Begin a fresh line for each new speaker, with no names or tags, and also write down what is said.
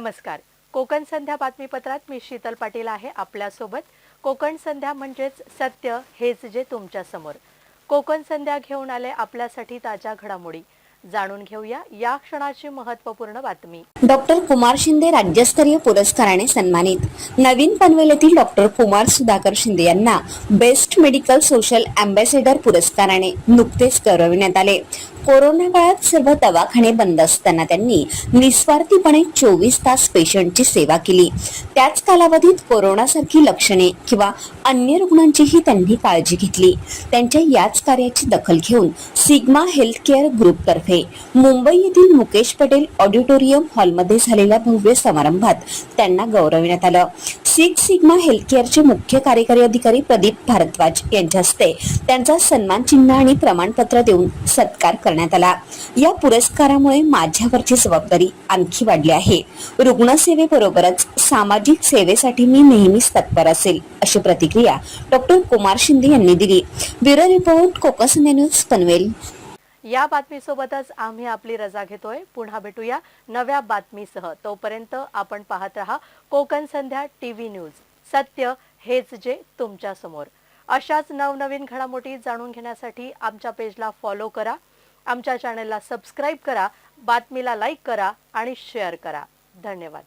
नमस्कार. कोकण संध्या बातमीपत्रात मी शीतल पाटील आहे आपल्यासोबत. कोकण संध्या म्हणजेच सत्य हेच जे तुमच्या समोर. कोकण संध्या घेऊन आले आपल्यासाठी ताज्या घडामोडी. जाणून घेऊया या क्षणाची महत्त्वपूर्ण बातमी.
डॉक्टर कुमार शिंदे राज्यस्तरीय पुरस्काराने सन्मानित. नवीन पनवेल डॉक्टर कुमार सुधाकर शिंदे यांना बेस्ट मेडिकल सोशल अँबॅसेडर पुरस्काराने नुकतेच गौरविण्यात आले. कोरोना काळात सर्व दवाखाने बंद असताना त्यांनी निस्वार्थीपणे 24 तास पेशंटची सेवा केली. त्याच कालावधीत कोरोनासारखी लक्षणे किंवा अन्य रुग्णांचीही त्यांनी काळजी घेतली. त्यांच्या याच कार्याची दखल घेऊन सिग्मा हेल्थ केअर ग्रुप तर्फे मुंबई येथील मुकेश पटेल ऑडिटोरियम हॉलमध्ये झालेल्या भव्य समारंभात त्यांना गौरविण्यात आलं. सिक्स सिग्मा हेल्थ केअरचे मुख्य कार्यकारी अधिकारी प्रदीप भारद्वाज यांच्या हस्ते त्यांचा सन्मान चिन्ह आणि प्रमाणपत्र देऊन सत्कार करण्यात आला. या पुरस्कारामुळे माझ्यावरची जबाबदारी आणखी वाढली आहे. रुग्णसेवेबरोबरच सामाजिक सेवेसाठी मी नेहमीच तत्पर असेल, अशी प्रतिक्रिया डॉक्टर कुमार शिंदे यांनी दिली. ब्युरो रिपोर्ट कोकण संध्या न्यूज पनवेल.
या बातमीसोबतच आम्ही आपली रजा घेतोय. पुन्हा भेटूया नव्या बातमीसह. तोपर्यंत आपण पाहत रहा कोकण संध्या टीव्ही न्यूज. सत्य हेच जे तुमच्या समोर. अशाच नवनवीन घडामोडी जाणून घेण्यासाठी आमच्या पेजला फॉलो करा, आमच्या चॅनलला सबस्क्राईब करा, बातमीला लाईक करा आणि शेअर करा. धन्यवाद.